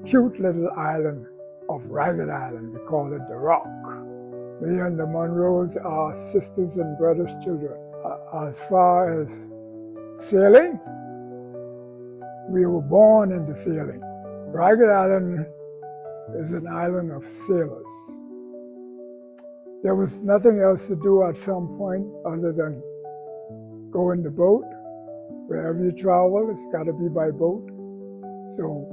cute little island of Ragged Island. We call it the Rock. Me and the Monroes are sisters and brothers' children. As far as sailing, we were born into sailing. Ragged Island is an island of sailors. There was nothing else to do at some point other than go in the boat. Wherever you travel, it's got to be by boat. So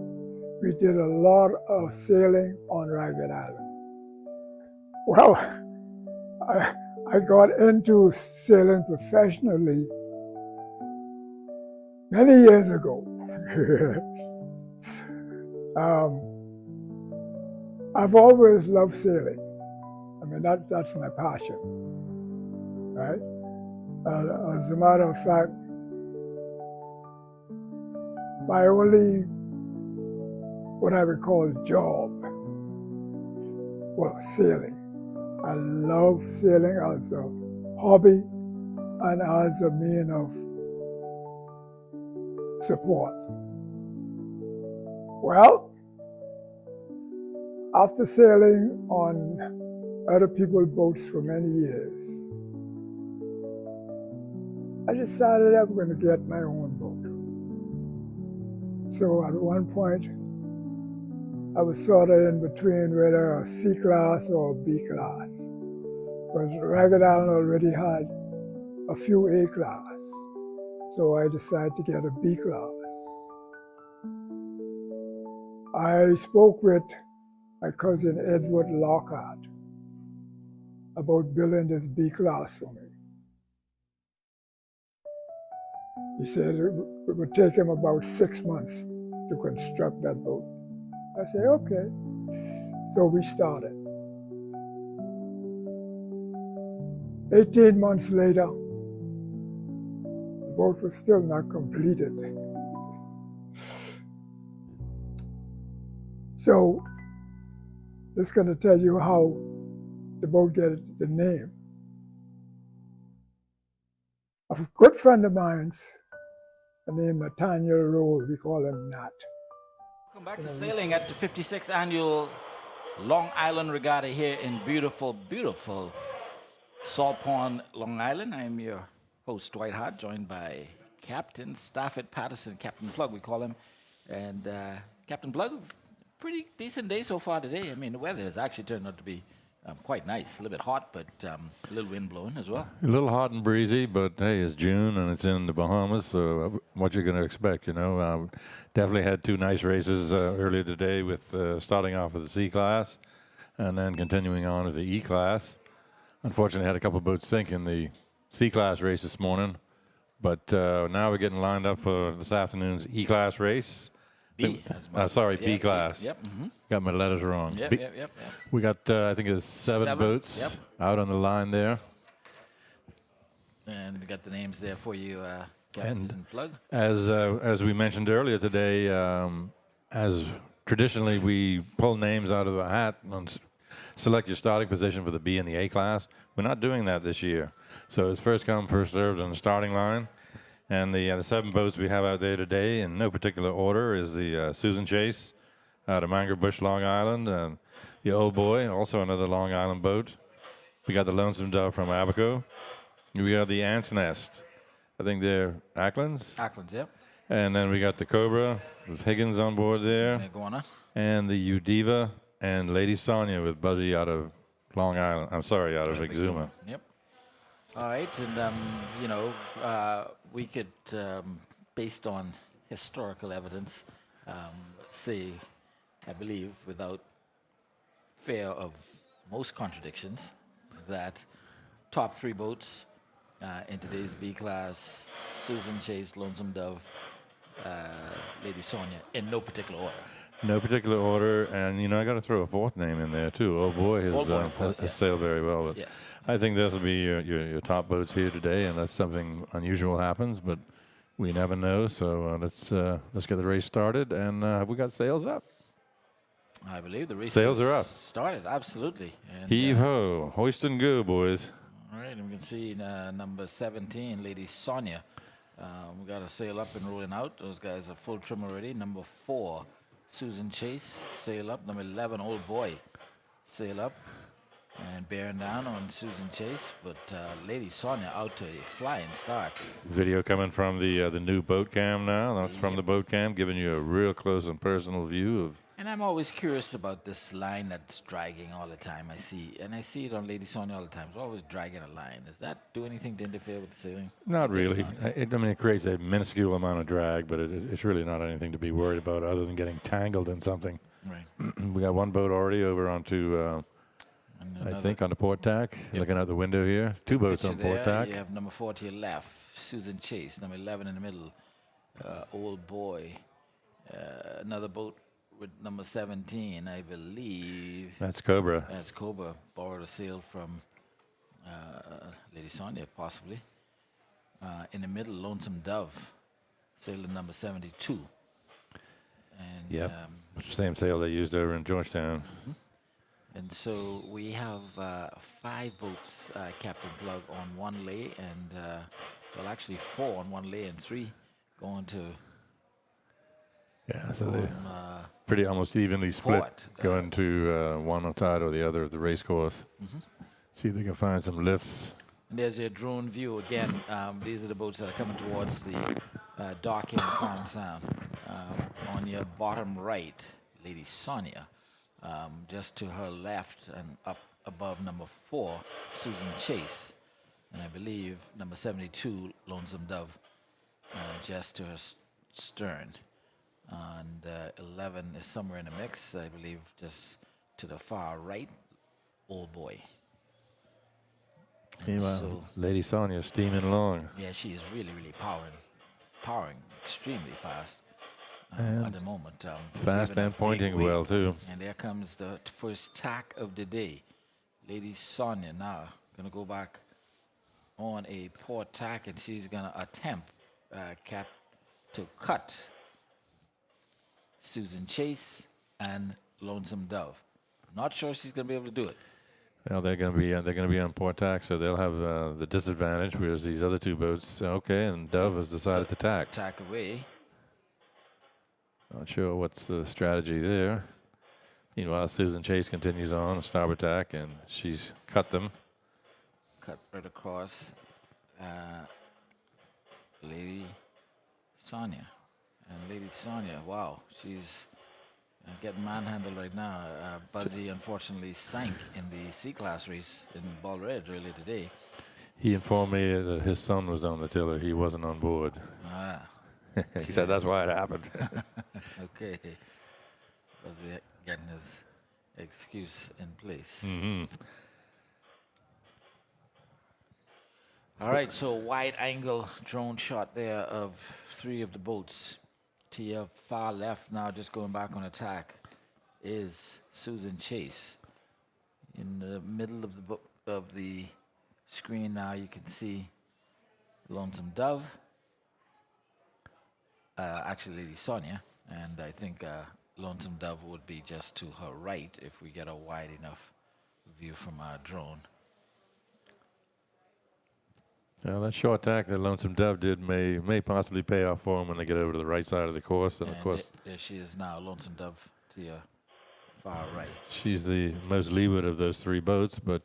we did a lot of sailing on Ragged Island. Well, I got into sailing professionally many years ago. I've always loved sailing. I mean, that's my passion, right? As a matter of fact, my only, what I would call job, was sailing. I love sailing as a hobby and as a means of support. Well, after sailing on other people's boats for many years, I decided I'm going to get my own boat. So at one point, I was sort of in between whether a C class or a B class, because Ragged Island already had a few A class. So I decided to get a B class. I spoke with my cousin Edward Lockhart about building this B class for me. He said it would take him about 6 months to construct that boat. I said, okay. So we started. 18 months later, the boat was still not completed. So this is going to tell you how the boat got the name. A good friend of mine's, named Nathaniel Rowe, we call him Nat. Welcome back to sailing at the 56th Annual Long Island Regatta here in beautiful, beautiful Salt Pond, Long Island. I'm your host, Dwight Hart, joined by Captain Stafford Patterson, Captain Plug, we call him. And Captain Plug, pretty decent day so far today. I mean, the weather has actually turned out to be quite nice. A little bit hot, but a little wind blowing as well. A little hot and breezy, but hey, it's June and it's in the Bahamas, so what you're going to expect, you know. Definitely had two nice races earlier today with starting off with the C class and then continuing on with the E class. Unfortunately, had a couple of boats sink in the C class race this morning, but now we're getting lined up for this afternoon's E class race. B. B class. Yep. Mm-hmm. Got my letters wrong. Yep. We got, I think it's seven boats out on the line there. And we got the names there for you, Captain Plug. As we mentioned earlier today, as traditionally we pull names out of a hat and select your starting position for the B and the A class, we're not doing that this year. So it's first come, first served on the starting line. And the seven boats we have out there today, in no particular order, is the Susan Chase out of Mangrove Bush, Long Island, and the Old Boy, also another Long Island boat. We got the Lonesome Dove from Abaco. We got the Ant's Nest. I think they're Acklands. Acklands, yep. And then we got the Cobra with Higgins on board there. And the Udiva and Lady Sonia with Buzzy out of Long Island. I'm sorry, out of Exuma. Yep. All right, and we could, based on historical evidence, say, I believe, without fear of most contradictions, that top three boats in today's B class: Susan Chase, Lonesome Dove, Lady Sonia, in no particular order. No particular order, and I got to throw a fourth name in there too. Old Boy has sailed very well. But yes. I think those will be your top boats here today, and that's something unusual happens, but we never know. So let's get the race started, and have we got sails up? I believe the race sails are up. Started, absolutely. And, heave ho, hoist and go, boys. All right, and we can see number 17, Lady Sonia. We got a sail up and rolling out. Those guys are full trim already. Number 4, Susan Chase, sail up. Number 11, Old Boy, sail up. And bearing down on Susan Chase, but Lady Sonia out to a flying start. Video coming from the new boat cam now. That's from the boat cam, giving you a real close and personal view of. And I'm always curious about this line that's dragging all the time. I see it on Lady Sonia all the time. It's always dragging a line. Does that do anything to interfere with the sailing? Not I guess really. not. I mean, it creates a minuscule amount of drag, but it's really not anything to be worried about other than getting tangled in something. Right. We got one boat already over onto, I think, on the port tack. Yep. Looking out the window here. Two boats on Picture port there, tack. you have number 4 to your left, Susan Chase. Number 11 in the middle, Old Boy. Another boat with number 17, I believe. That's Cobra. That's Cobra. Borrowed a sail from Lady Sonia, possibly. In the middle, Lonesome Dove, sailing number 72. And, Yep. Same sail they used over in Georgetown. and so we have 5 boats, Captain Plug, on one lay, and, well, actually 4 on one lay and 3 going to Yeah, so they on, pretty almost evenly split, port. going to one side or the other of the race course. See if they can find some lifts. And there's your drone view again. These are the boats that are coming towards the dock in Crown Sound. On your bottom right, Lady Sonia. Just to her left and up above number 4, Susan Chase. And I believe number 72, Lonesome Dove, just to her stern. And 11 is somewhere in the mix, I believe, just to the far right, Old Boy. And Meanwhile, so, Lady Sonia steaming along. yeah, she is really, really powering extremely fast at the moment. Fast giving a and big pointing weight. well, too. And there comes the first tack of the day. Lady Sonia now going to go back on a port tack, and she's going to attempt to cut Susan Chase and Lonesome Dove. Not sure she's going to be able to do it. Well, they're going to be on port tack, so they'll have the disadvantage. Whereas these other two boats, okay, and Dove has decided to tack. Tack away. Not sure what's the strategy there. Meanwhile, Susan Chase continues on starboard tack, and she's cut them. Cut right across. Lady Sonia. And Lady Sonia, wow, she's getting manhandled right now. Buzzy unfortunately sank in the C-class race in Ball Red earlier today. He informed me that his son was on the tiller. He wasn't on board. Ah, He said that's why it happened. okay. Buzzy getting his excuse in place. All right, so wide angle drone shot there of 3 of the boats. To your far left now, just going back on attack, is Susan Chase. In the middle of the screen now, you can see Lonesome Dove. Actually, Lady Sonia, and I think Lonesome Dove would be just to her right if we get a wide enough view from our drone. Well, that short tack that Lonesome Dove did may possibly pay off for him when they get over to the right side of the course. And of course, there she is now, Lonesome Dove to your far right. she's the most leeward of those 3 boats, but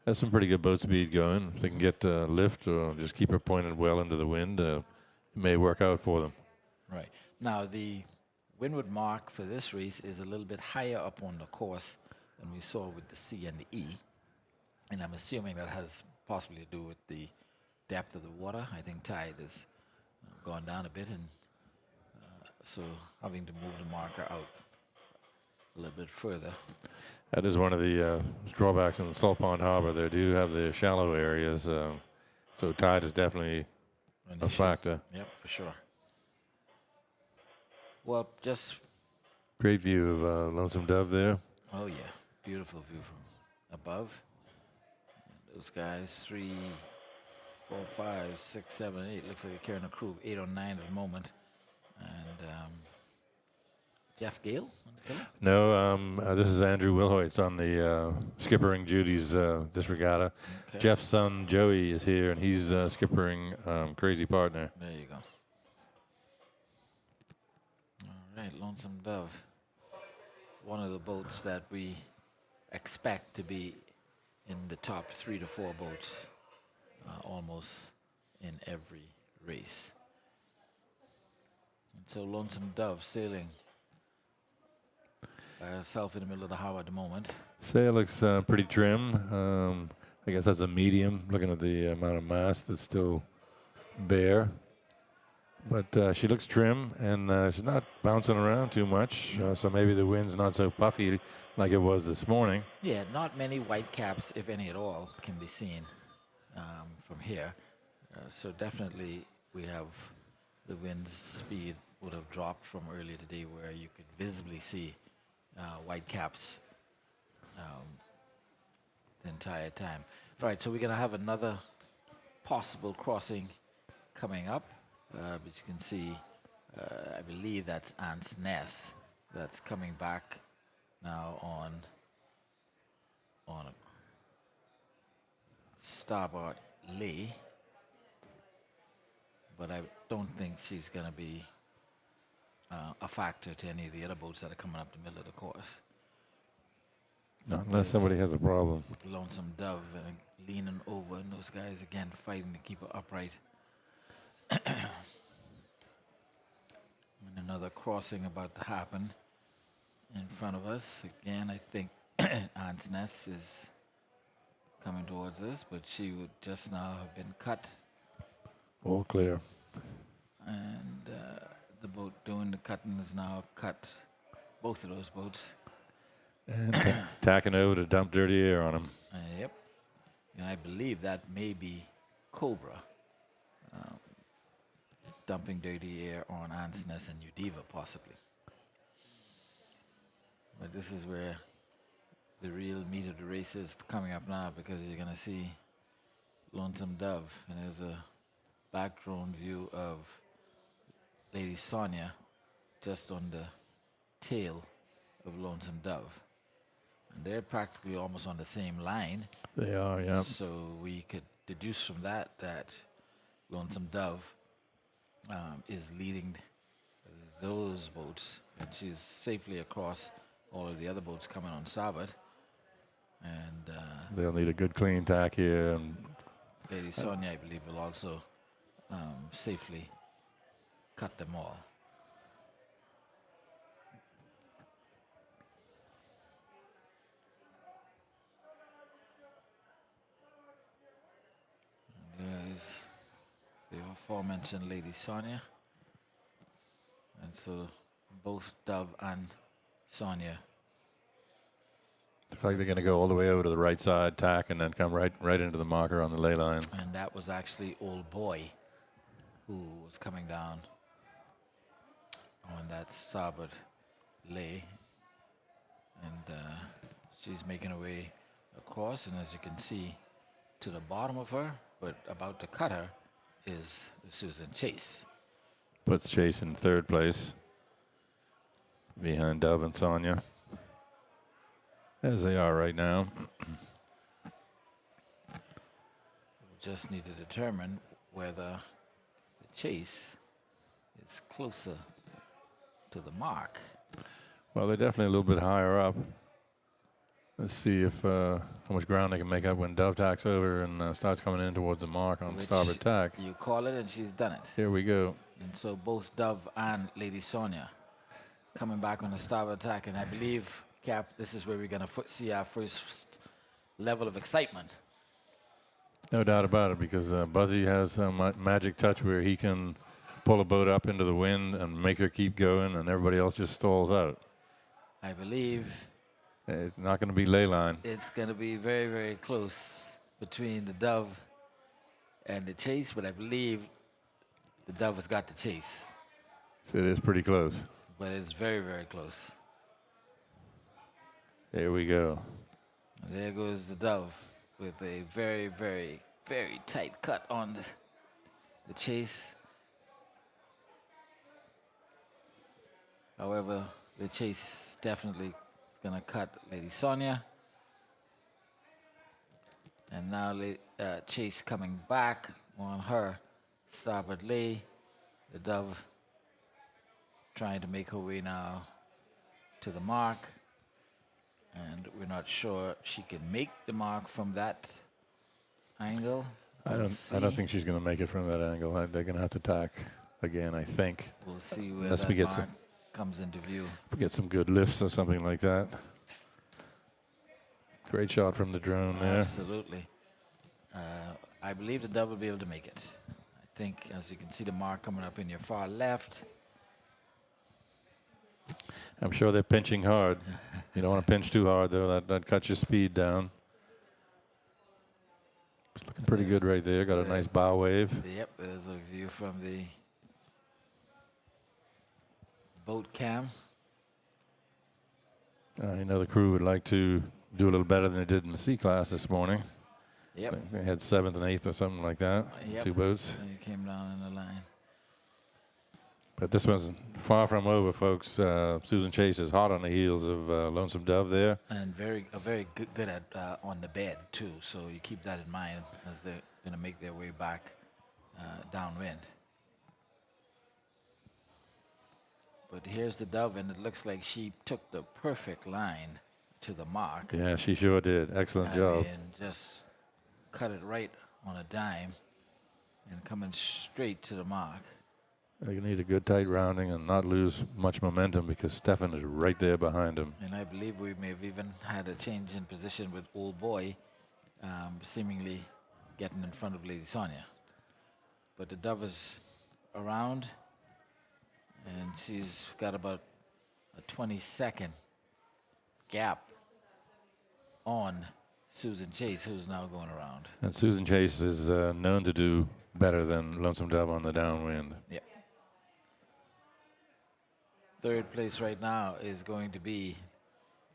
has some pretty good boat speed going. If they can get lift or just keep her pointed well into the wind, it may work out for them. Right. Now, the windward mark for this race is a little bit higher up on the course than we saw with the C and the E. And I'm assuming that has possibly to do with the depth of the water. I think tide has gone down a bit, and so having to move the marker out a little bit further. That is one of the drawbacks in the Salt Pond Harbor. They do have the shallow areas, so tide is definitely An a issue. factor. Yep, for sure. Well, just, Great view of Lonesome Dove there. oh yeah, beautiful view from above. And those guys, 3, 4, 5, 6, 7, 8. Looks like they're carrying a crew of 8 or 9 at the moment. And Jeff Gale on the tiller? No, this is Andrew Wilhoit's on the skippering duties this regatta. Okay. Jeff's son Joey is here, and he's skippering Crazy Partner. There you go. All Right, Lonesome Dove. One of the boats that we expect to be in the top 3 to 4 boats almost in every race. And so Lonesome Dove sailing by herself in the middle of the harbor at the moment. Sail looks pretty trim. I guess that's a medium, looking at the amount of mast that's still bare. But she looks trim, and she's not bouncing around too much, so maybe the wind's not so puffy like it was this morning. Yeah, not many white caps, if any at all, can be seen from here. So definitely we have the wind speed would have dropped from earlier today where you could visibly see white caps the entire time. All right, so we're going to have another possible crossing coming up. But you can see, I believe that's Ant's Nest that's coming back now on a starboard lee. But I don't think she's going to be a factor to any of the other boats that are coming up the middle of the course. Not unless somebody has a problem. Lonesome Dove leaning over, and those guys again fighting to keep her upright. And another crossing about to happen in front of us. Again, I think Ant's Nest is coming towards us, but she would just now have been cut. All clear. And the boat doing the cutting is now cut both of those boats. And tacking over to dump dirty air on them. Yep. And I believe that may be Cobra dumping dirty air on Ant's Nest and Udiva, possibly. But this is where the real meat of the race is coming up now, because you're going to see Lonesome Dove, and there's a background view of Lady Sonia just on the tail of Lonesome Dove. And they're practically almost on the same line. They are, yeah. So we could deduce from that Lonesome Dove is leading those boats, and she's safely across all of the other boats coming on starboard. And they'll need a good clean tack here. And Lady Sonia, I believe, will also safely cut them all. There is the aforementioned Lady Sonia. And so both Dove and Sonia. looks like they're going to go all the way over to the right side, tack, and then come right into the marker on the ley line. And that was actually Old Boy who was coming down on that starboard lay. And she's making her way across, and as you can see, to the bottom of her, but about to cut her, is Susan Chase. Puts Chase in third place behind Dove and Sonia, as they are right now. We just need to determine whether the Chase is closer to the mark. Well, they're definitely a little bit higher up. Let's see if how much ground they can make up when Dove tacks over and starts coming in towards the mark on Which starboard tack. You call it, and she's done it. Here we go. And so both Dove and Lady Sonia coming back on the starboard tack. And I believe, Cap, this is where we're going to see our first level of excitement. No doubt about it, because Buzzy has a magic touch where he can pull a boat up into the wind and make her keep going, and everybody else just stalls out. I believe It's not going to be ley line. it's going to be very, very close between the Dove and the Chase, but I believe the Dove has got the Chase. So it is pretty close. But it's very, very close. There we go. And there goes the Dove with a very, very, very tight cut on the Chase. However, the Chase definitely is going to cut Lady Sonia. And now Chase coming back on her starboard lee. The Dove trying to make her way now to the mark. And we're not sure she can make the mark from that angle. I don't think she's going to make it from that angle. They're going to have to tack again, I think. We'll see where Unless that we get mark comes into view. Get some good lifts or something like that. Great shot from the drone there. Absolutely. I believe the dove will be able to make it. I think, as you can see, the mark coming up in your far left. I'm sure they're pinching hard. You don't want to pinch too hard, though. That cuts your speed down. It's looking pretty good right there. Got a nice bow wave. Yep, there's a view from the boat cam. I know the crew would like to do a little better than they did in the C class this morning. Yep. They had 7th and 8th or something like that. Yep. 2 boats. They came down in the line. But this one's far from over, folks. Susan Chase is hot on the heels of Lonesome Dove there. And very good at on the bed, too. So you keep that in mind as they're going to make their way back downwind. But here's the dove, and it looks like she took the perfect line to the mark. Yeah, she sure did. Excellent job. And just cut it right on a dime and coming straight to the mark. They need a good tight rounding and not lose much momentum because Stefan is right there behind him. And I believe we may have even had a change in position with Old Boy seemingly getting in front of Lady Sonia. But the dove is around, and she's got about a 20-second gap on Susan Chase, who's now going around. And Susan Chase is known to do better than Lonesome Dove on the downwind. Yep. Third place right now is going to be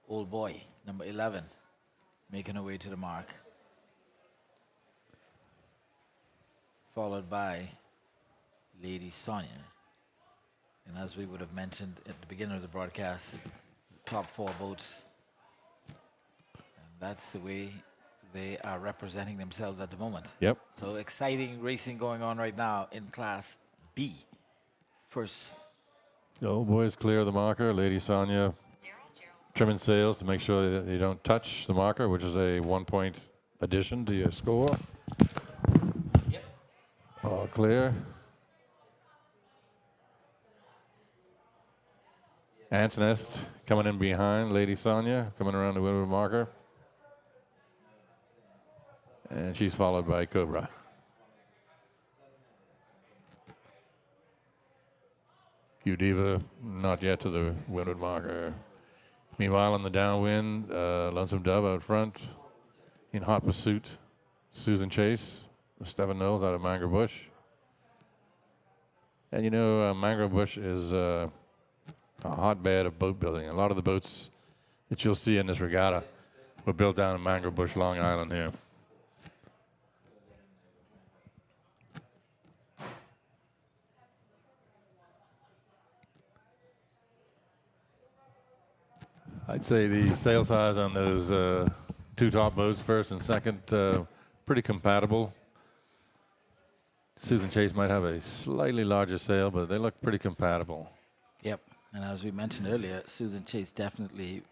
Old Boy, number 11, making her way to the mark. Followed by Lady Sonia. And as we would have mentioned at the beginning of the broadcast, top 4 boats. And that's the way they are representing themselves at the moment. Yep. So exciting racing going on right now in Class B. First. The Old Boy is clear of the marker. Lady Sonia trimming sails to make sure that you don't touch the marker, which is a 1-point addition to your score. Yep. All clear. Ant's Nest coming in behind Lady Sonia, coming around the windward marker. And she's followed by Cobra. Diva not yet to the windward marker. Meanwhile, in the downwind, Lonesome Dove out front in hot pursuit. Susan Chase, Stephen Knowles out of Mangrove Bush. And you know, Mangrove Bush is a hotbed of boat building. A lot of the boats that you'll see in this regatta were built down in Mangrove Bush, Long Island here. I'd say the sail size on those 2 top boats, first and second, pretty compatible. Susan Chase might have a slightly larger sail, but they look pretty compatible. Yep. And as we mentioned earlier, Susan Chase definitely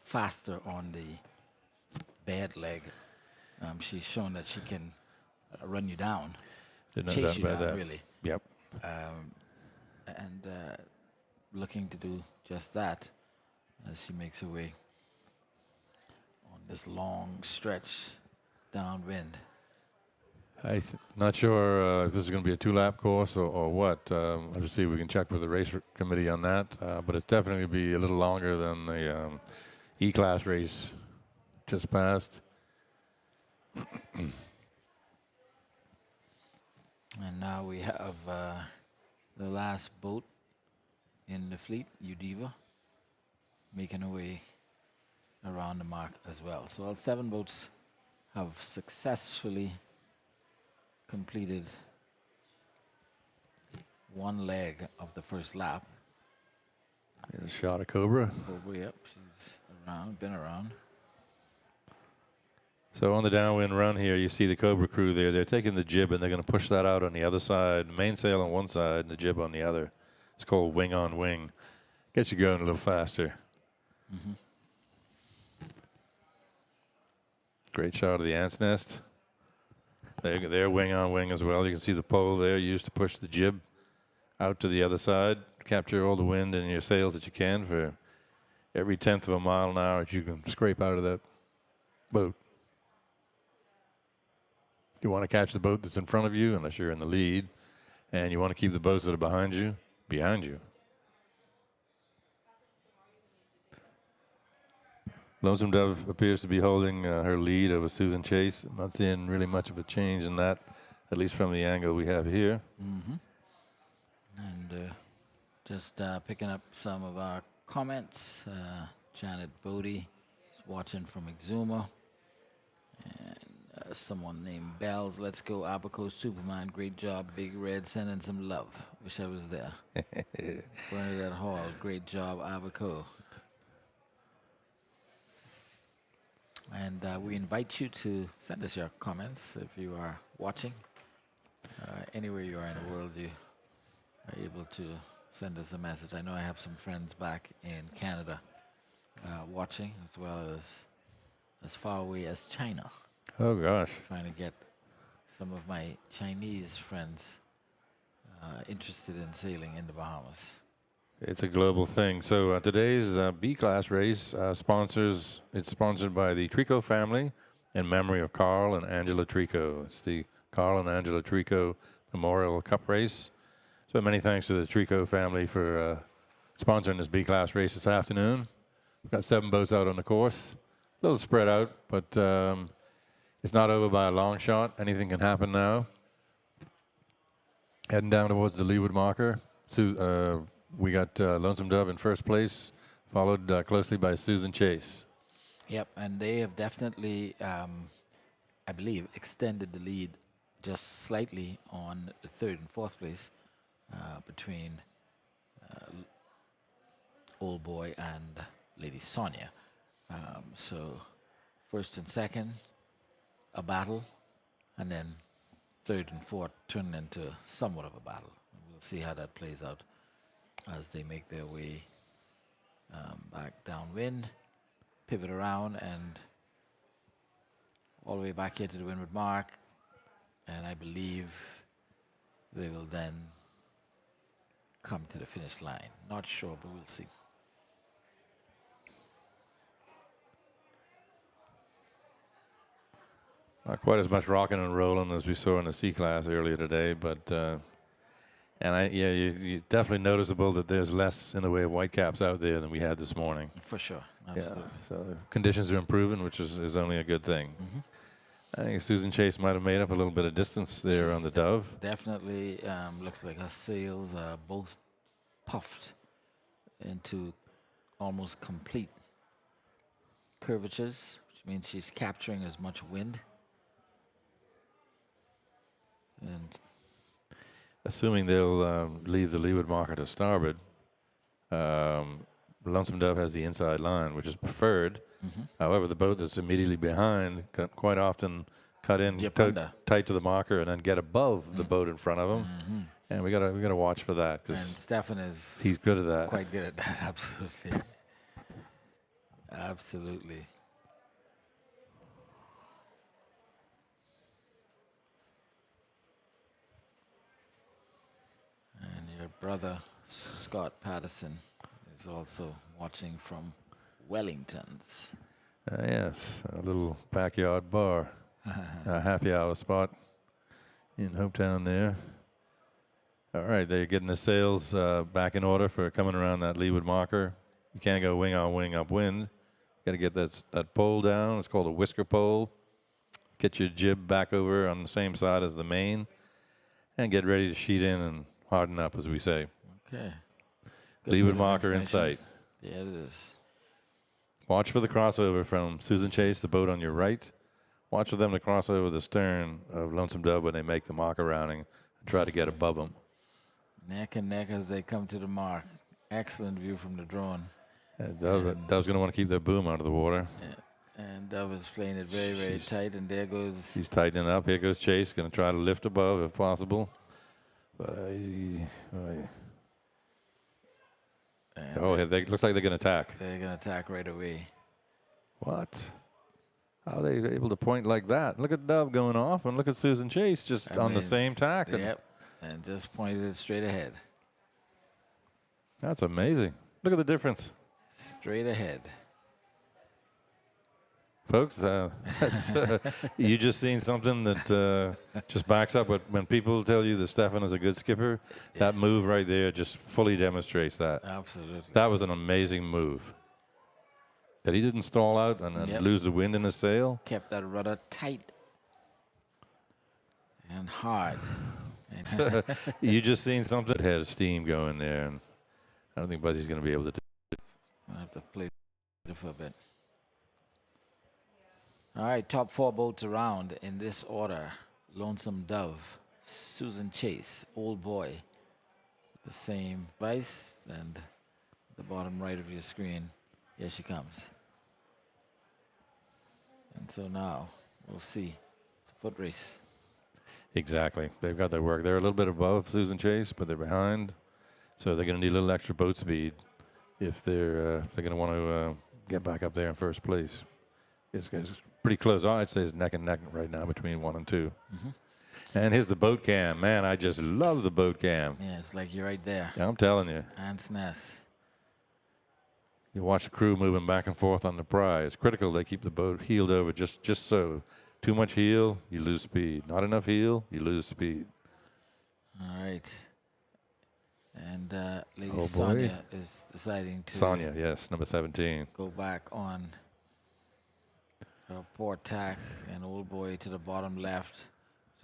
faster on the bad leg. She's shown that she can run you down, chase you down, really. Yep. And looking to do just that as she makes her way on this long stretch downwind. I'm not sure if this is going to be a 2-lap course or what. I'll just see if we can check with the race committee on that. But it's definitely be a little longer than the E-class race just passed. And now we have the last boat in the fleet, Diva, making her way around the mark as well. So all 7 boats have successfully completed 1 leg of the first lap. There's a shot of Cobra. Cobra, yep, she's around, been around. So on the downwind run here, you see the Cobra crew there. They're taking the jib and they're going to push that out on the other side. Mainsail on one side and the jib on the other. It's called wing on wing. Gets you going a little faster. Great shot of the ant's nest. They're wing on wing as well. You can see the pole there used to push the jib out to the other side, capture all the wind in your sails that you can for every 1/10 of a mile an hour that you can scrape out of that boat. You want to catch the boat that's in front of you, unless you're in the lead, and you want to keep the boats that are behind you behind you. Lonesome Dove appears to be holding her lead over Susan Chase. I'm not seeing really much of a change in that, at least from the angle we have here. And just picking up some of our comments. Janet Bodie is watching from Exuma. And someone named Bells. Let's go, Abaco Superman. Great job. Big Red sending some love. Wish I was there. Bernadette Hall. Great job, Abaco. And we invite you to send us your comments if you are watching. Anywhere you are in the world, you are able to send us a message. I know I have some friends back in Canada watching, as well as far away as China. Oh, gosh. Trying to get some of my Chinese friends interested in sailing in the Bahamas. It's a global thing. So today's B-class race it's sponsored by the Treco family in memory of Carl and Angela Treco. It's the Carl and Angela Treco Memorial Cup Race. So many thanks to the Treco family for sponsoring this B-class race this afternoon. We've got 7 boats out on the course. A little spread out, but it's not over by a long shot. Anything can happen now. Heading down towards the leeward marker. We got Lonesome Dove in first place, followed closely by Susan Chase. Yep, and they have definitely, I believe, extended the lead just slightly on the 3rd and 4th place between Old Boy and Lady Sonia. So 1st and 2nd, a battle, and then 3rd and 4th turn into somewhat of a battle. We'll see how that plays out as they make their way back downwind, pivot around, and all the way back here to the windward mark. And I believe they will then come to the finish line. Not sure, but we'll see. Not quite as much rocking and rolling as we saw in the C-class earlier today, but you definitely noticeable that there's less in the way of whitecaps out there than we had this morning. For sure, absolutely. Yeah, so conditions are improving, which is only a good thing. I think Susan Chase might have made up a little bit of distance there on the Dove. Definitely looks like her sails are both puffed into almost complete curvatures, which means she's capturing as much wind. And assuming they'll leave the leeward marker to starboard, Lonesome Dove has the inside line, which is preferred. However, the boat that's immediately behind can quite often cut in tight to the marker and then get above the boat in front of them. And we gotta watch for that, because Stefan he's good at that. Quite good at that, absolutely. Absolutely. And your brother, Scott Patterson, is also watching from Wellington's. Yes, a little backyard bar, a happy hour spot in Hopetown there. All right, they're getting the sails back in order for coming around that leeward marker. You can't go wing on wing upwind. Got to get that pole down. It's called a whisker pole. Get your jib back over on the same side as the main, and get ready to sheet in and harden up, as we say. Okay. Leeward marker in sight. Yeah, it is. Watch for the crossover from Susan Chase, the boat on your right. Watch for them to cross over the stern of Lonesome Dove when they make the marker rounding and try to get above them. Neck and neck as they come to the mark. Excellent view from the drone. Dove's going to want to keep their boom out of the water. Yeah. And Dove is playing it very, very tight, and there goes... He's tightening up. Here goes Chase, going to try to lift above if possible. But And Oh, looks like they're going to attack. they're going to attack right away. What? How are they able to point like that? Look at Dove going off, and look at Susan Chase just on the same tack. Yep, and just pointed it straight ahead. That's amazing. Look at the difference. Straight ahead. Folks, you just seen something that just backs up when people tell you that Stefan is a good skipper. That move right there just fully demonstrates that. Absolutely. That was an amazing move. That he didn't stall out and lose the wind in his sail. Kept that rudder tight and hard. You just seen something that had steam going there, and I don't think Buzzy's going to be able to do it. I'll have to play it for a bit. All right, top 4 boats around in this order. Lonesome Dove, Susan Chase, Old Boy. The same price, and the bottom right of your screen, here she comes. And so now, we'll see. It's a foot race. Exactly. They've got their work. They're a little bit above Susan Chase, but they're behind. So they're going to need a little extra boat speed if they're going to want to get back up there in first place. It's pretty close. I'd say it's neck and neck right now between 1 and 2. Mm-hmm. And here's the boat cam. Man, I just love the boat cam. Yeah, it's like you're right there. I'm telling you. Ants nest. You watch the crew moving back and forth on the pry. It's critical they keep the boat heeled over just so. Too much heel, you lose speed. Not enough heel, you lose speed. All right. And Lady Sonia is deciding to... Sonia, yes, number 17. Go back on her port tack, and Old Boy to the bottom left,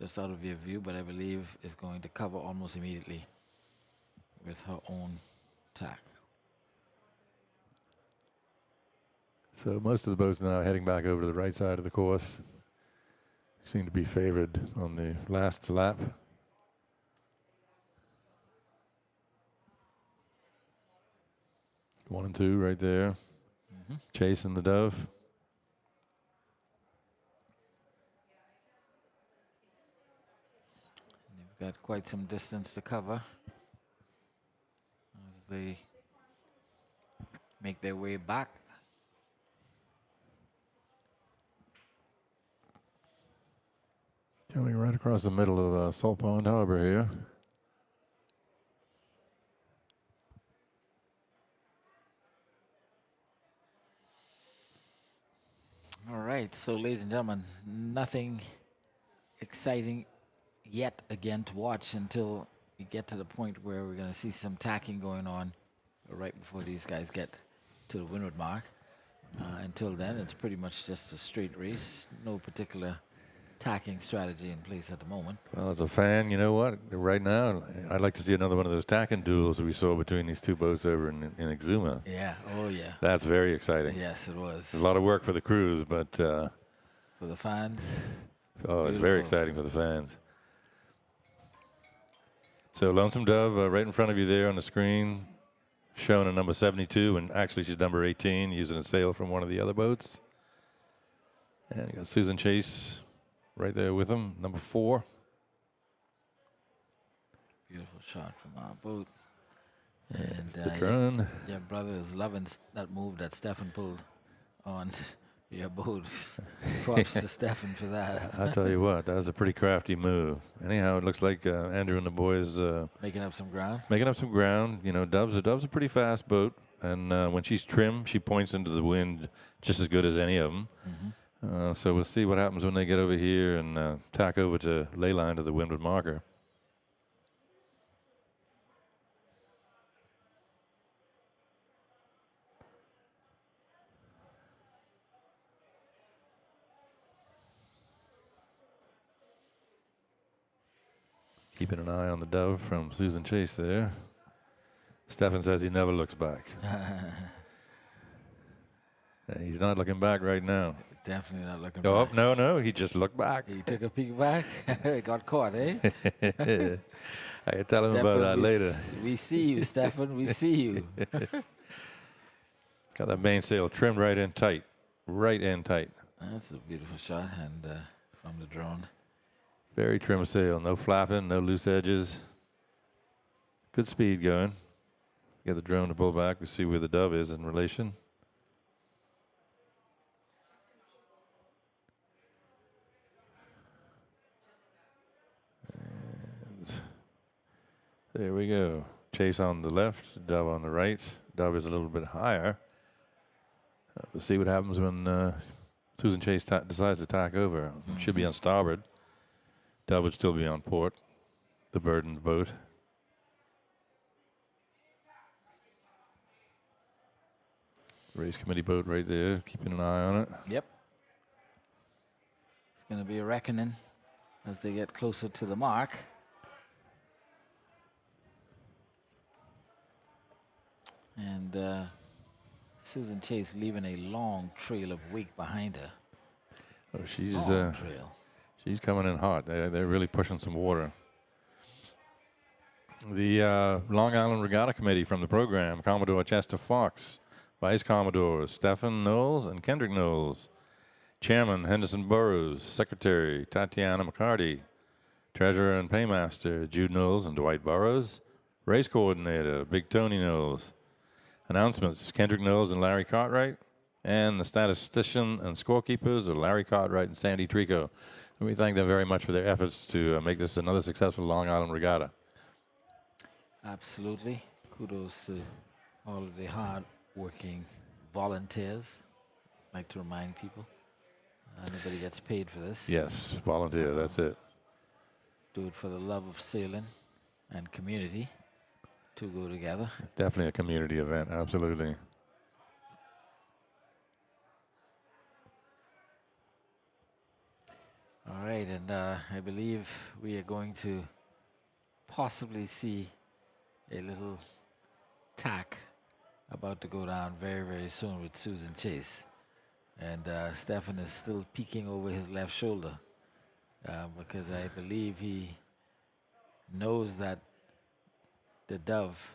just out of your view, but I believe is going to cover almost immediately with her own tack. So most of the boats now heading back over to the right side of the course. Seem to be favored on the last lap. One and 2 right there. Mm-hmm. Chasing the Dove. They've got quite some distance to cover as they make their way back. Coming right across the middle of Salt Pond Harbor here. All right, so ladies and gentlemen, nothing exciting yet again to watch until we get to the point where we're going to see some tacking going on right before these guys get to the windward mark. Until then, it's pretty much just a straight race, no particular tacking strategy in place at the moment. Well, as a fan, you know what? Right now, I'd like to see another one of those tacking duels that we saw between these two boats over in Exuma. Yeah, oh yeah. That's very exciting. Yes, it was. A lot of work for the crews, but... for the fans. Oh, it's very exciting for the fans. So Lonesome Dove right in front of you there on the screen, showing a number 72, and actually she's number 18, using a sail from one of the other boats. And you got Susan Chase right there with him, number 4. Beautiful shot from our boat. And the drone. Your brother is loving that move that Stefan pulled on your boat. Props to Stefan for that. I'll tell you what, that was a pretty crafty move. Anyhow, it looks like Andrew and the boys making up some ground. Making up some ground. You know, Dove's a pretty fast boat, and when she's trim, she points into the wind just as good as any of them. Mm-hmm. So we'll see what happens when they get over here and tack over to ley line to the windward marker. Keeping an eye on the Dove from Susan Chase there. Stefan says he never looks back. He's not looking back right now. Definitely not looking back. Oh, no, he just looked back. He took a peek back. Got caught, eh? I can tell him about that later. We see you, Stefan. We see you. Got that mainsail trimmed right in tight. Right in tight. That's a beautiful shot, and from the drone. Very trim sail. No flapping, no loose edges. Good speed going. Get the drone to pull back. We see where the dove is in relation. And there we go. Chase on the left, dove on the right. Dove is a little bit higher. We'll see what happens when Susan Chase decides to tack over. Should be on starboard. Dove would still be on port. The bird in the boat. Race committee boat right there, keeping an eye on it. Yep. It's going to be a reckoning as they get closer to the mark. And Susan Chase leaving a long trail of wake behind her. Oh, she's Trail. she's coming in hot. They're really pushing some water. The Long Island Regatta Committee from the program: Commodore Chester Fox, Vice Commodores Stephen Knowles and Kendrick Knowles, Chairman Henderson Burrows, Secretary Tatiana McCarty, Treasurer and Paymaster Jude Knowles and Dwight Burrows, Race Coordinator Big Tony Knowles. Announcements: Kendrick Knowles and Larry Cartwright, and the statistician and scorekeepers are Larry Cartwright and Sandy Treco. And we thank them very much for their efforts to make this another successful Long Island Regatta. Absolutely. Kudos to all of the hard-working volunteers. I'd like to remind people, nobody gets paid for this. Yes, volunteer, that's it. Do it for the love of sailing and community. To go together. Definitely a community event, absolutely. All right, and I believe we are going to possibly see a little tack about to go down very, very soon with Susan Chase. And Stefan is still peeking over his left shoulder because I believe he knows that the dove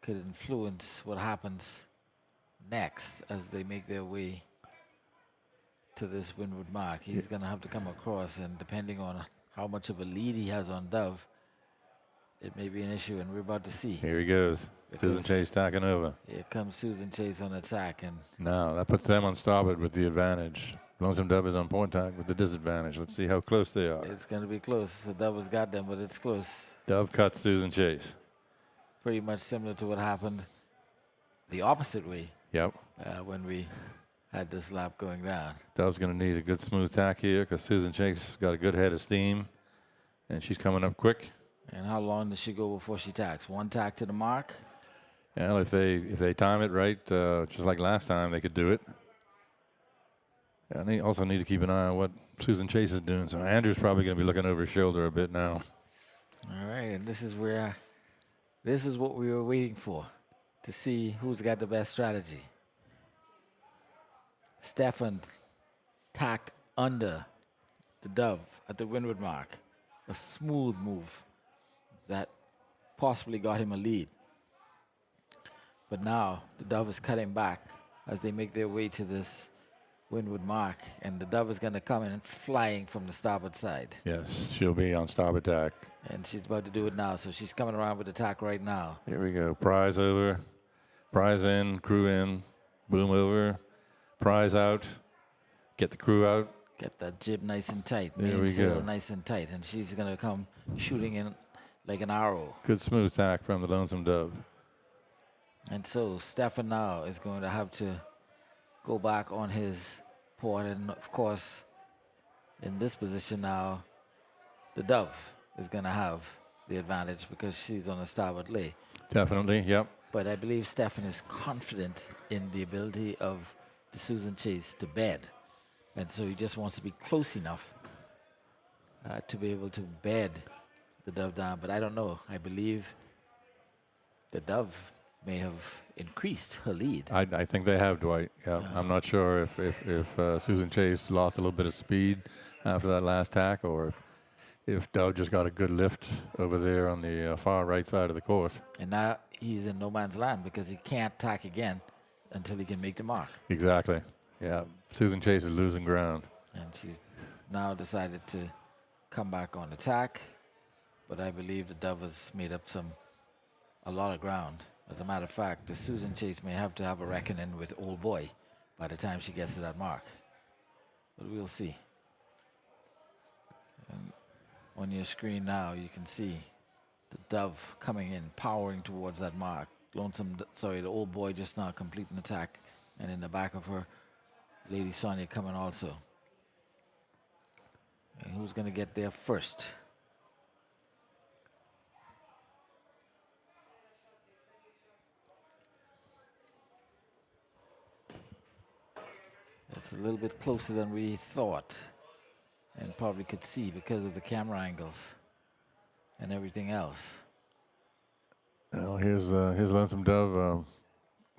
could influence what happens next as they make their way to this windward mark. He's going to have to come across, and depending on how much of a lead he has on dove, it may be an issue, and we're about to see. Here he goes. Susan Chase tacking over. Here comes Susan Chase on attack, and now that puts them on starboard with the advantage. Lonesome Dove is on point tack with the disadvantage. Let's see how close they are. it's going to be close. The dove has got them, but it's close. Dove cuts Susan Chase. Pretty much similar to what happened the opposite way. Yep. When we had this lap going down. Dove's going to need a good smooth tack here because Susan Chase got a good head of steam, and she's coming up quick. And how long does she go before she tacks? One tack to the mark? Well, if they time it right, just like last time, they could do it. And they also need to keep an eye on what Susan Chase is doing. So Andrew's probably going to be looking over his shoulder a bit now. All right, and this is what we were waiting for, to see who's got the best strategy. Stefan tacked under the dove at the windward mark. A smooth move that possibly got him a lead. But now the dove is cutting back as they make their way to this windward mark, and the dove is going to come in flying from the starboard side. Yes, she'll be on starboard tack. And she's about to do it now, so she's coming around with the tack right now. Here we go. Prize over. Prize in. Crew in. Boom over. Prize out. Get the crew out. Get that jib nice and tight. There Main we sail go. nice and tight. And she's going to come shooting in like an arrow. Good smooth tack from the Lonesome Dove. And so Stefan now is going to have to go back on his port. And, of course, in this position now, the dove is going to have the advantage because she's on the starboard lee. Definitely, yep. But I believe Stefan is confident in the ability of the Susan Chase to bed. And so he just wants to be close enough to be able to bed the dove down. But I don't know. I believe the dove may have increased her lead. I think they have, Dwight. Yeah, I'm not sure if Susan Chase lost a little bit of speed after that last tack, or if Dove just got a good lift over there on the far right side of the course. And now he's in no man's land because he can't tack again until he can make the mark. Exactly. Yeah, Susan Chase is losing ground. And she's now decided to come back on attack. But I believe the dove has made up some a lot of ground. As a matter of fact, the Susan Chase may have to have a reckoning with Old Boy by the time she gets to that mark. But we'll see. And on your screen now, you can see the Dove coming in, powering towards that mark. The Old Boy just now completing attack. And in the back of her, Lady Sonia coming also. And who's going to get there first? It's a little bit closer than we thought and probably could see because of the camera angles and everything else. Well, here's Lonesome Dove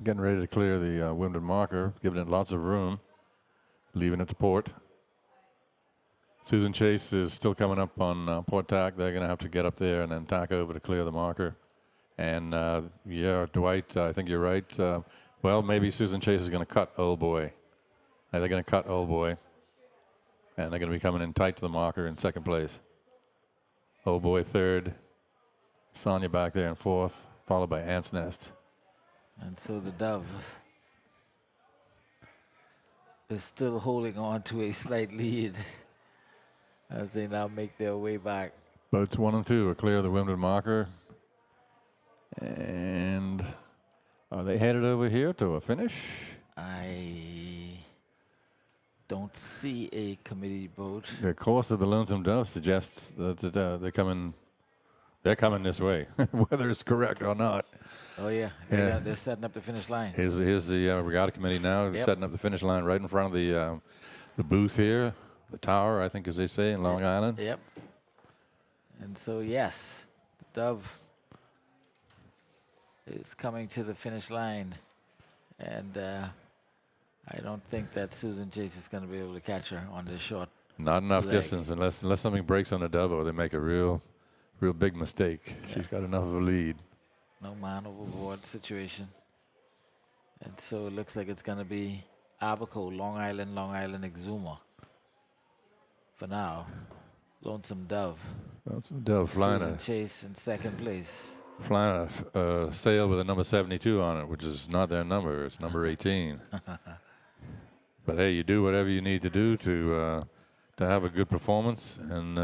getting ready to clear the windward marker, giving it lots of room, leaving it to port. Susan Chase is still coming up on port tack. They're going to have to get up there and then tack over to clear the marker. And yeah, Dwight, I think you're right. Well, maybe Susan Chase is going to cut Old Boy. They're going to cut Old Boy. And they're going to be coming in tight to the marker in second place. Old Boy third. Sonia back there in fourth, followed by Ant's Nest. And so the Dove is still holding on to a slight lead as they now make their way back. Boats 1 and 2 are clear of the windward marker. And are they headed over here to a finish? I don't see a committee boat. The course of the Lonesome Dove suggests that they're coming this way, whether it's correct or not. Oh, yeah. They're setting up the finish line. Here's the regatta committee now, setting up the finish line right in front of the booth here, the tower, I think, as they say, in Long Island. Yep. And so, yes, the Dove is coming to the finish line. And I don't think that Susan Chase is going to be able to catch her on this short Not enough leg. distance unless something breaks on the Dove or they make a real big mistake. Yeah. She's got enough of a lead. No man overboard situation. And so it looks like it's going to be Abaco, Long Island Exuma. For now, Lonesome Dove. Lonesome Dove flying Susan Chase in second place. a sail with a number 72 on it, which is not their number. It's number 18. But hey, you do whatever you need to do to have a good performance, and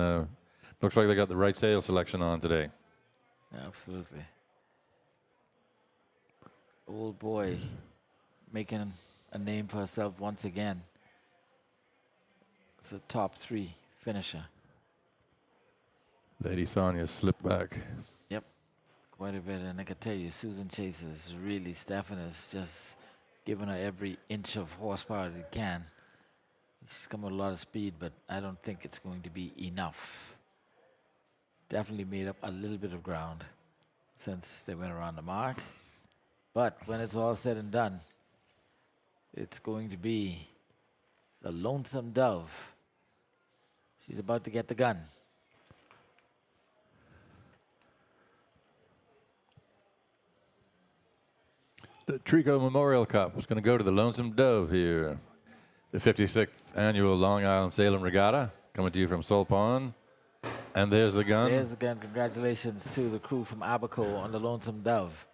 looks like they got the right sail selection on today. Absolutely. Old Boy making a name for herself once again. It's a top 3 finisher. Lady Sonia slipped back. Yep, quite a bit. And I can tell you, Susan Chase is really, Stefan is just giving her every inch of horsepower that it can. She's come with a lot of speed, but I don't think it's going to be enough. Definitely made up a little bit of ground since they went around the mark. But when it's all said and done, it's going to be the Lonesome Dove. She's about to get the gun. The Treco Memorial Cup is going to go to the Lonesome Dove here. The 56th Annual Long Island Salem Regatta, coming to you from Salt Pond. And there's the gun. There's the gun. Congratulations to the crew from Abaco on the Lonesome Dove.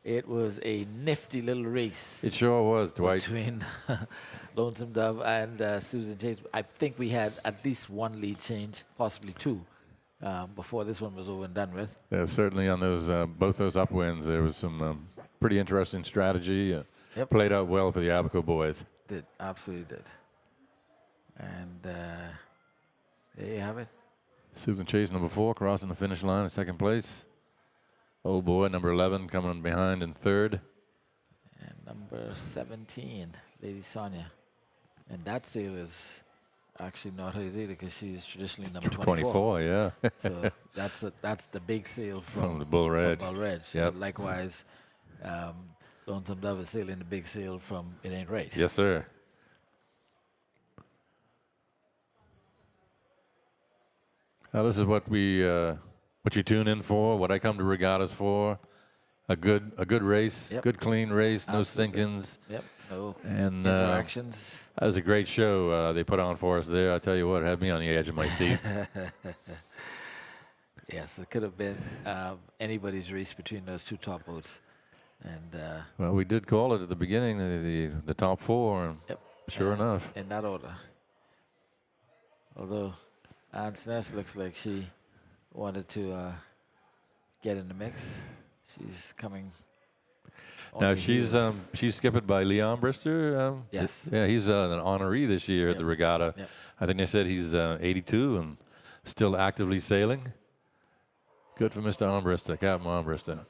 It was a nifty little race. It sure was, Dwight. Between Lonesome Dove and Susan Chase. I think we had at least one lead change, possibly 2, before this one was over and done with. Yeah, certainly on those both those upwinds, there was some pretty interesting strategy. Played out well for the Abaco boys. Did, absolutely did. And there you have it. Susan Chase, number 4, crossing the finish line in second place. Old Boy, number 11, coming behind in third. And number 17, Lady Sonia. And that sail is actually not hers either because she's traditionally number 24. Yeah. So that's the big sail From the Bull Red. Bull Red. Yep. Likewise, Lonesome Dove is sailing the big sail from It Ain't Right. Yes, sir. Now, this is what you tune in for, what I come to regattas for. A good race, Yep. good clean race, no Absolutely. sinkings. Yep. No And interactions. that was a great show they put on for us there. I tell you what, it had me on the edge of my seat. Yes, it could have been anybody's race between those two top boats. And Well, we did call it at the beginning, the top four, and yep, sure enough. in that order. Although Aunt's Nest looks like she wanted to get in the mix. She's coming. on Now the she's heels. skipped by Leon Brister. Yes. Yeah, he's an honoree this year at the regatta. Yep. I think they said he's 82 and still actively sailing. Good for Mr. Armbrister, Captain Armbrister.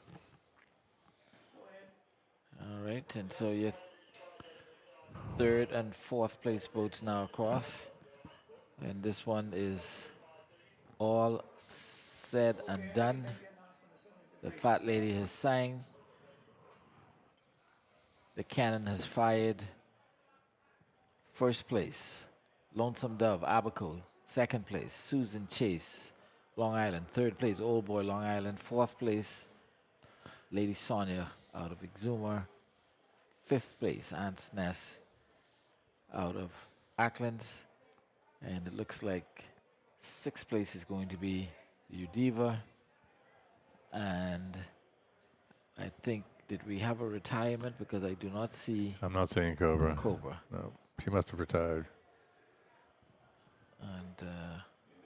All right, and so your third and fourth place boats now across. And this one is all said and done. The fat lady has sang. The cannon has fired. First place, Lonesome Dove, Abaco. Second place, Susan Chase, Long Island. Third place, Old Boy, Long Island. Fourth place, Lady Sonia out of Exumer. Fifth place, Aunt's Nest out of Acklands. And it looks like sixth place is going to be Udiva. And I think, did we have a retirement? Because I do not see I'm not saying Cobra. Cobra. No, she must have retired. And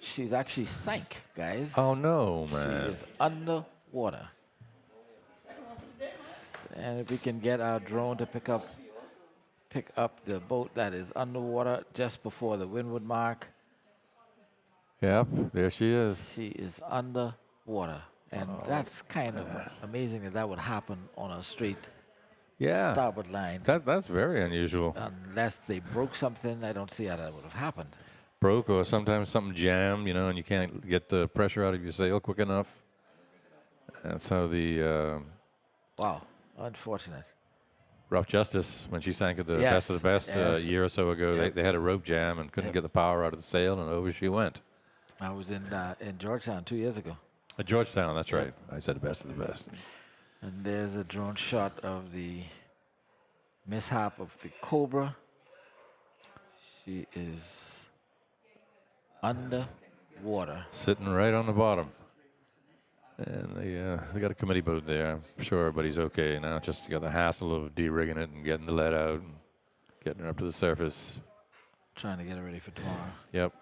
she's actually sank, guys. Oh no, She man! is underwater. And if we can get our drone to pick up the boat that is underwater just before the windward mark, Yep, there she is. she is underwater. And that's kind of amazing that would happen on a straight Yeah, starboard line. that's very unusual. Unless they broke something, I don't see how that would have happened. Broke or sometimes something jammed, and you can't get the pressure out of your sail quick enough. That's how the Wow, unfortunate. Rough Justice, when she sank at the Yes, Best of the Best yes. a year or so ago, Yep. they had a rope jam and couldn't Yep. get the power out of the sail, and over she went. I was in Georgetown 2 years ago. At Georgetown, that's right. I said Best of the Best. And there's a drone shot of the mishap of the Cobra. She is underwater. Sitting right on the bottom. And they got a committee boat there. I'm sure everybody's okay now. Just got the hassle of de-rigging it and getting the lead out and getting her up to the surface. Trying to get her ready for tomorrow. Yep.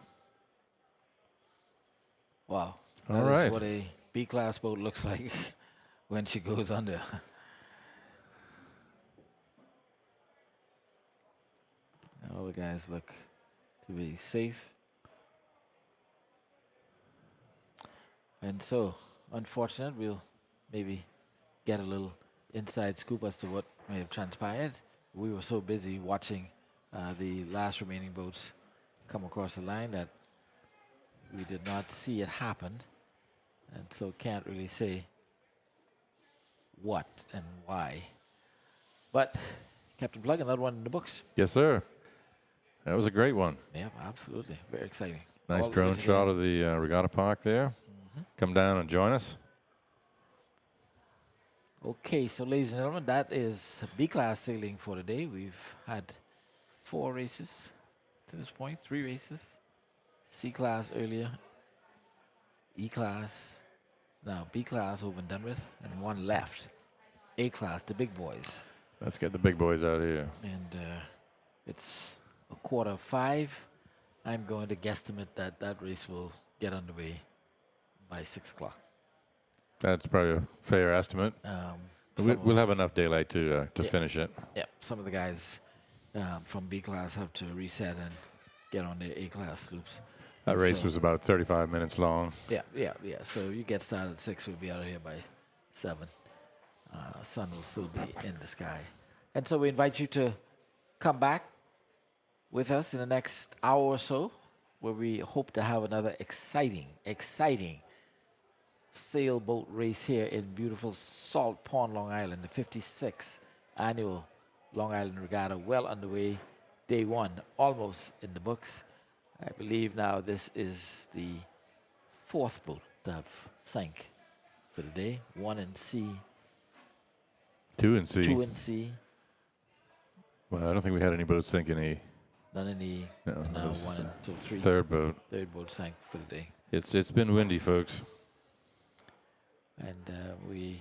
Wow. All That is right. what a B-class boat looks like when she goes under. All the guys look to be safe. And so, unfortunate, we'll maybe get a little inside scoop as to what may have transpired. We were so busy watching the last remaining boats come across the line that we did not see it happen, and so can't really say what and why. But Captain Plug, another one in the books. Yes, sir. That was a great one. Yeah, absolutely. Very exciting. Nice All the way drone to the shot end. of the regatta park there. Come down and join us. Okay, so ladies and gentlemen, that is B-class sailing for today. We've had 4 races to this point, 3 races. C-class earlier, E-class, now B-class over and done with, and 1 left. A-class, the big boys. Let's get the big boys out here. And it's 4:45. I'm going to guesstimate that that race will get underway by 6 o'clock. That's probably a fair estimate. We'll have enough daylight to finish it. Yeah, some of the guys from B-class have to reset and get on their A-class sloops. That And race so- was about 35 minutes long. Yeah. So you get started at 6, we'll be out of here by 7. Sun will still be in the sky. And so we invite you to come back with us in the next hour or so, where we hope to have another exciting sailboat race here in beautiful Salt Pond, Long Island, the 56th Annual Long Island Regatta, well underway. Day 1, almost in the books. I believe now this is the 4th boat to have sank for the day. 1 in C, 2 and C. 2 in C, Well, I don't think we had any boats sinking. none in E, No, and now it was 1 in, so 3. Third boat. Third boat sank for the day. It's been windy, folks. and we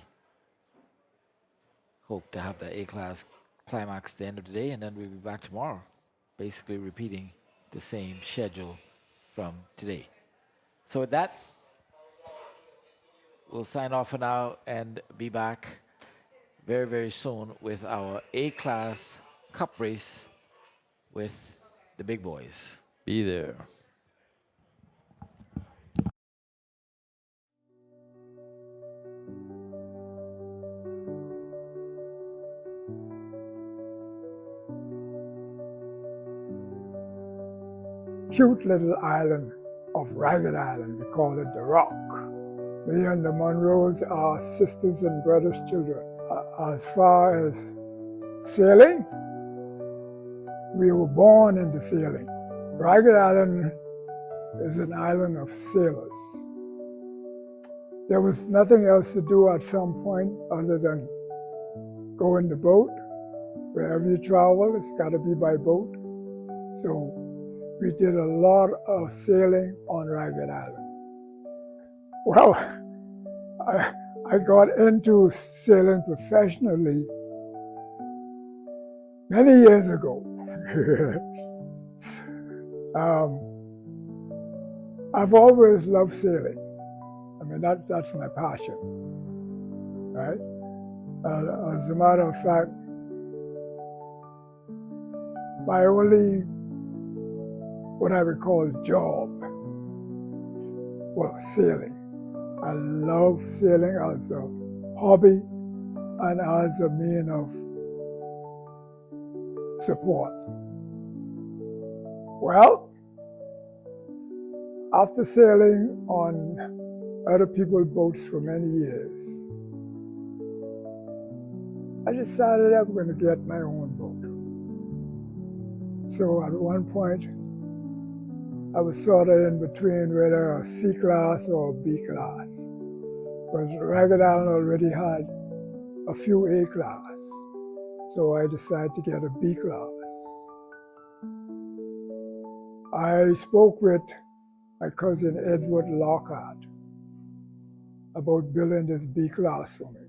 hope to have the A-class climax at the end of the day, and then we'll be back tomorrow, basically repeating the same schedule from today. So with that, we'll sign off for now and be back very, very soon with our A-class cup race with the big boys. Be there. Cute little island of Ragged Island. We call it the Rock. Me and the Monroes are sisters and brothers' children. As far as sailing, we were born into sailing. Ragged Island is an island of sailors. There was nothing else to do at some point other than go in the boat. Wherever you travel, it's got to be by boat. So we did a lot of sailing on Ragged Island. Well, I got into sailing professionally many years ago. I've always loved sailing. I mean, that's my passion, right? As a matter of fact, my only, what I would call job, was sailing. I love sailing as a hobby and as a means of support. Well, after sailing on other people's boats for many years, I decided I'm going to get my own boat. So at one point, I was sort of in between whether a C class or a B class, because Ragged Island already had a few A class. So I decided to get a B class. I spoke with my cousin Edward Lockhart about building this B class for me.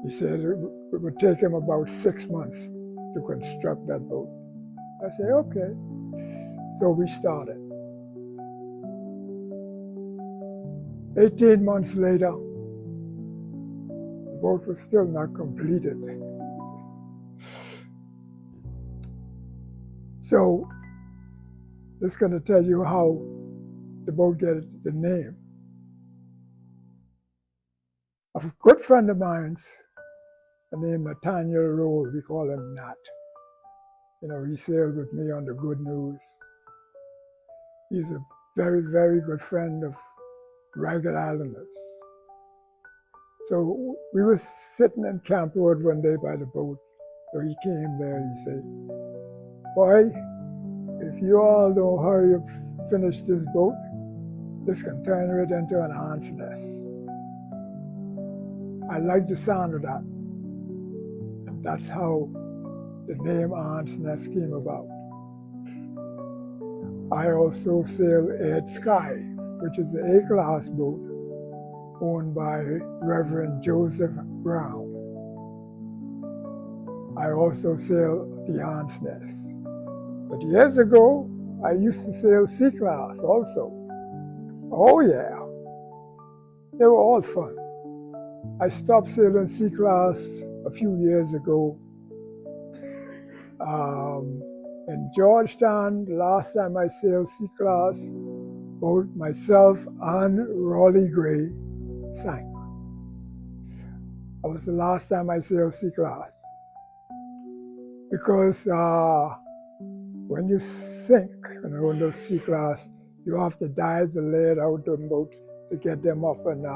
He said it would take him about 6 months to construct that boat. I said, okay. So we started. 18 months later, the boat was still not completed. So this is going to tell you how the boat got the name. A good friend of mine's, named Nathaniel Rowe, we call him Nat. You know, he sailed with me on the Good News. He's a very, very good friend of Ragged Islanders. So we were sitting in Camp Road one day by the boat. So he came there and he said, boy, if you all don't hurry up, finish this boat, this can turn right into an ant's nest. I like the sound of that. And that's how the name Ant's Nest came about. I also sail Ed Sky, which is the A-class boat owned by Reverend Joseph Brown. I also sail the Ant's Nest. But years ago, I used to sail C-class also. Oh yeah, they were all fun. I stopped sailing C-class a few years ago. In Georgetown, the last time I sailed C-class, both myself and Raleigh Gray sank. That was the last time I sailed C-class. Because when you sink in those C-class, you have to dive the lead out of the boat to get them up. And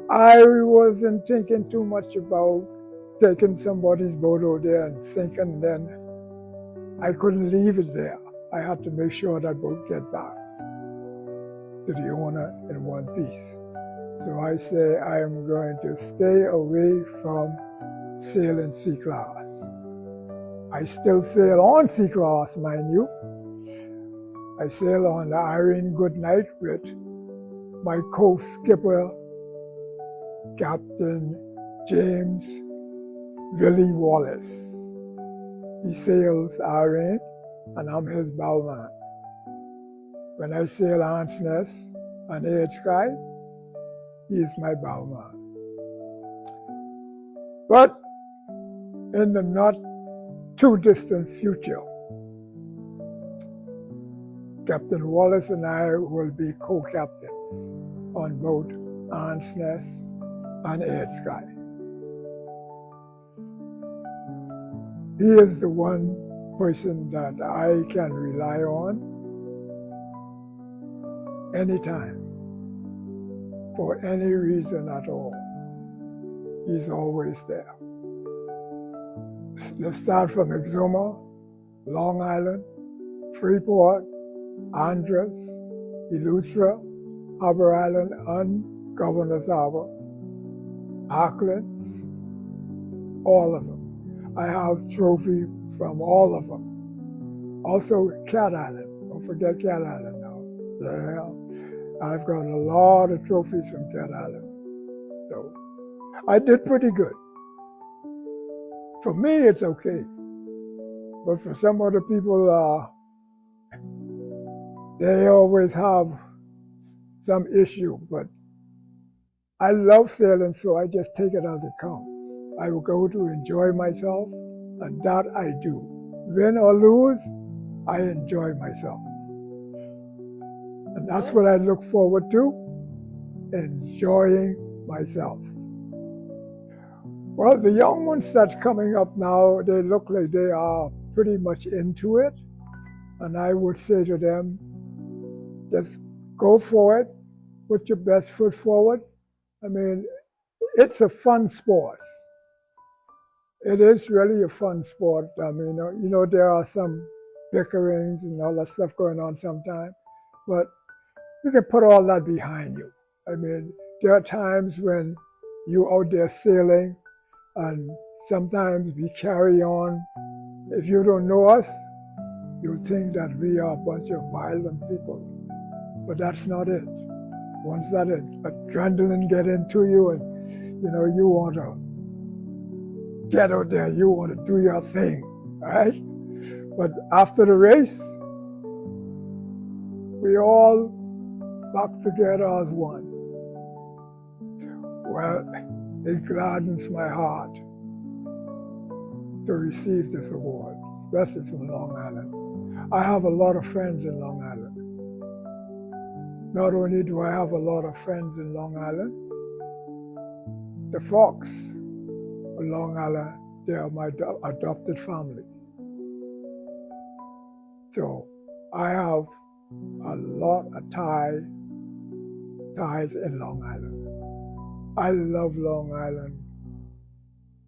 I wasn't thinking too much about taking somebody's boat out there and sinking, then I couldn't leave it there. I had to make sure that boat get back to the owner in one piece. So I say I am going to stay away from sailing C-class. I still sail on C-class, mind you. I sail on the Irene Goodnight with my co-skipper, Captain James Willie Wallace. He sails Irene, and I'm his bowman. When I sail Ants Nest and Edge Sky, he is my bowman. But in the not too distant future, Captain Wallace and I will be co-captains on both Ants Nest and Edge Sky. He is the one person that I can rely on anytime, for any reason at all. He's always there. Let's start from Exuma, Long Island, Freeport, Andros, Eleuthera, Harbor Island, and Governor's Harbor, Auckland, all of them. I have trophies from all of them. Also Cat Island, don't forget Cat Island now. Yeah, I've got a lot of trophies from Cat Island. So I did pretty good. For me, it's okay. But for some other people, they always have some issue. But I love sailing, so I just take it as it comes. I will go to enjoy myself, and that I do. Win or lose, I enjoy myself. And that's what I look forward to, enjoying myself. Well, the young ones that's coming up now, they look like they are pretty much into it. And I would say to them, just go for it, put your best foot forward. I mean, it's a fun sport. It is really a fun sport. I mean, you know, there are some bickerings and all that stuff going on sometimes, but you can put all that behind you. I mean, there are times when you're out there sailing, and sometimes we carry on. If you don't know us, you'll think that we are a bunch of violent people, but that's not it. Once that adrenaline get into you, and you know, you want to get out there, you want to do your thing, right? But after the race, we all back together as one. Well, it gladdens my heart to receive this award, especially from Long Island. I have a lot of friends in Long Island. Not only do I have a lot of friends in Long Island, the folks of Long Island, they are my adopted family. So I have a lot of ties in Long Island. I love Long Island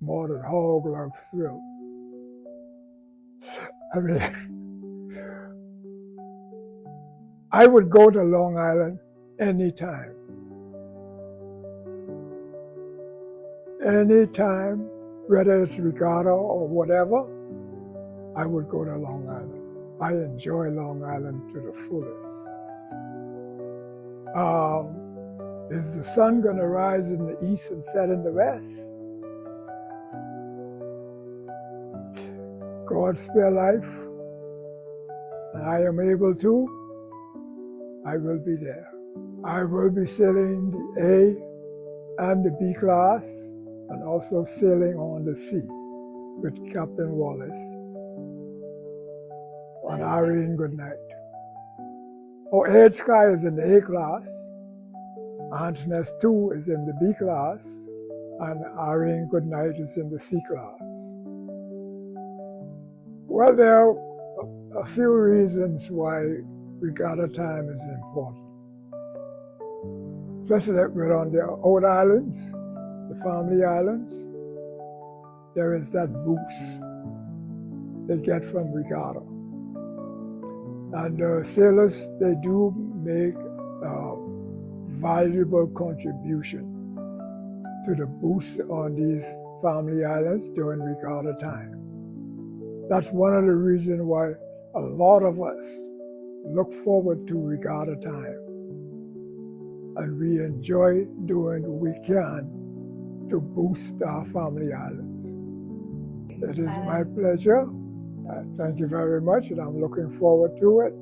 more than hog loves thrill. I mean, I would go to Long Island anytime. Anytime, whether it's regatta or whatever, I would go to Long Island. I enjoy Long Island to the fullest. Is the sun going to rise in the east and set in the west? God spare life, and I am able to, I will be there. I will be sailing the A and the B class, and also sailing on the sea with Captain Wallace on Irene Goodnight. Oh, Edge Sky is in the A class, Ants Nest 2 is in the B class, and Irene Goodnight is in the C class. Well, there are a few reasons why regatta time is important. Especially that we're on the old islands, the family islands, there is that boost they get from regatta. And sailors, they do make a valuable contribution to the boost on these family islands during regatta time. That's one of the reasons why a lot of us look forward to regatta time. and we enjoy doing what we can to boost our family islands. It is my pleasure. Thank you very much, and I'm looking forward to it.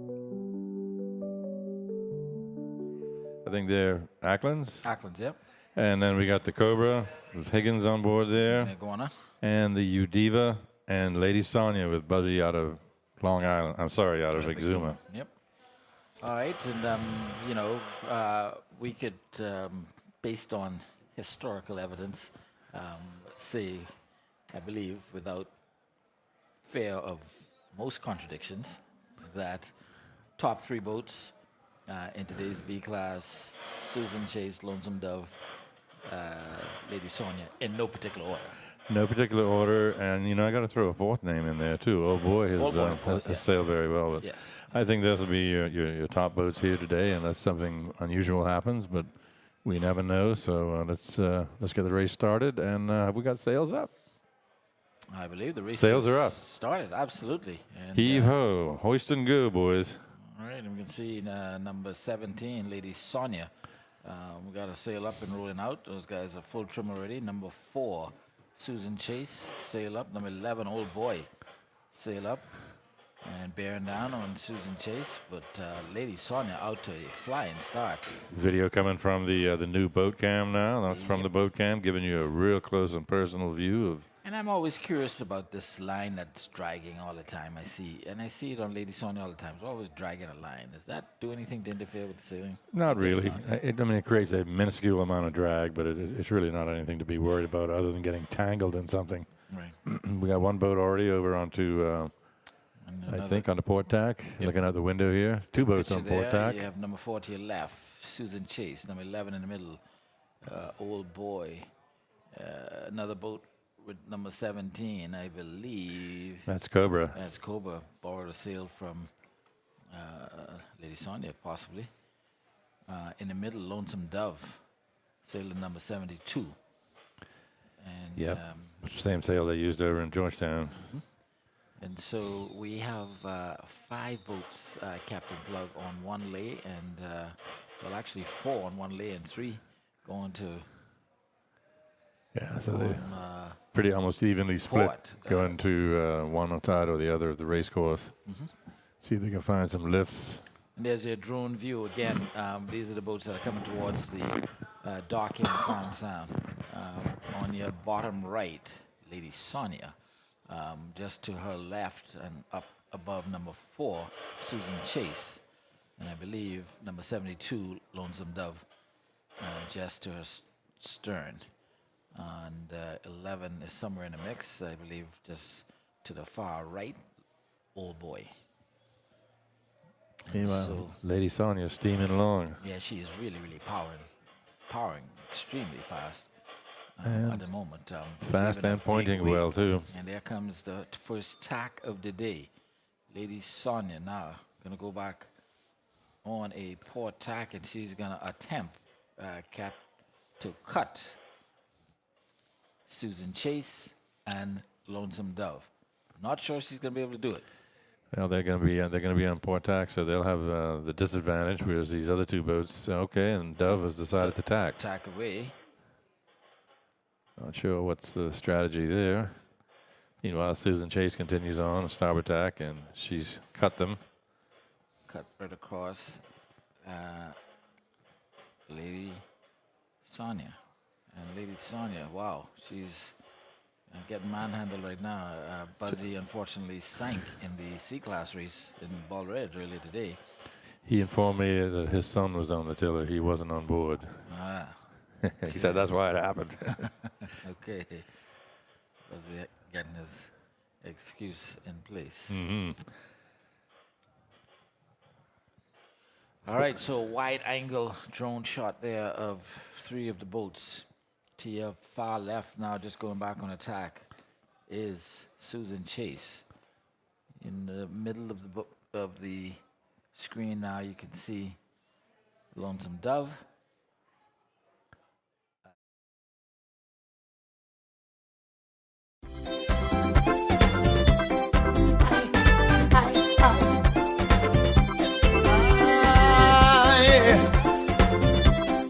I think they're Acklands. Acklands, yep. And then we got the Cobra with Higgins on board there. Iguana. And the Udiva and Lady Sonia with Buzzy out of Long Island. I'm sorry, out of Exuma. Yep. All right, and we could, based on historical evidence, say, I believe, without fear of most contradictions, that top three boats in today's B class: Susan Chase, Lonesome Dove, Lady Sonia, in no particular order. No particular order, and I got to throw a fourth name in there too. Old Boy has sailed very well. But yes. I think this will be your top boats here today, unless something unusual happens. But we never know. So let's get the race started. And have we got sails up? I believe the race sails are up. Started absolutely. And, Heave ho, hoist and go, boys. All right, and we can see number 17, Lady Sonia. We got a sail up and rolling out. Those guys are full trim already. Number 4. Susan Chase, sail up. Number 11, Old Boy, sail up. And bearing down on Susan Chase, but Lady Sonia out to a flying start. Video coming from the new boat cam now. That's from the boat cam, giving you a real close and personal view of. And I'm always curious about this line that's dragging all the time. I see it on Lady Sonia all the time. It's always dragging a line. Does that do anything to interfere with the sailing? Not really. It creates a minuscule amount of drag, but it's really not anything to be worried about other than getting tangled in something. Right. We got one boat already over onto, I think, on the port tack, looking out the window here. Two boats on port tack. You have number 4 to your left, Susan Chase. Number 11 in the middle, Old Boy. Another boat with number 17, I believe. That's Cobra. That's Cobra. Borrowed a sail from Lady Sonia, possibly. In the middle, Lonesome Dove, sailing number 72. And yep. Same sail they used over in Georgetown. Mm-hmm. And so we have 5 boats, Captain Plug, on one lay, and well, actually 4 on one lay and 3 going to. Yeah, so they pretty almost evenly split, going to one side or the other of the race course. Mm-hmm. See if they can find some lifts. And there's your drone view again. These are the boats that are coming towards the dock in Crown Sound. On your bottom right, Lady Sonia. Just to her left and up above number 4, Susan Chase. And I believe number 72, Lonesome Dove, just to her stern. And 11 is somewhere in the mix, I believe, just to the far right, Old Boy. Meanwhile, so Lady Sonia steaming along. Yeah, she is really, really powering extremely fast at the moment. Fast and pointing well, too. And there comes the first tack of the day. Lady Sonia now going to go back on a port tack, and she's going to attempt to cut Susan Chase and Lonesome Dove. Not sure she's going to be able to do it. Well, they're going to be on port tack, so they'll have the disadvantage. Whereas these other two boats, okay, and Dove has decided to tack. Tack away. Not sure what's the strategy there. Meanwhile, Susan Chase continues on a starboard tack, and she's cut them. Cut right across. Lady Sonia. And Lady Sonia, wow, she's getting manhandled right now. Buzzy unfortunately sank in the C-class race in Ball Red earlier today. He informed me that his son was on the tiller. He wasn't on board. Ah. He said that's why it happened. Okay. Buzzy getting his excuse in place. Mm-hmm. All right, so wide angle drone shot there of 3 of the boats. To your far left now, just going back on attack, is Susan Chase. In the middle of the screen now, you can see Lonesome Dove.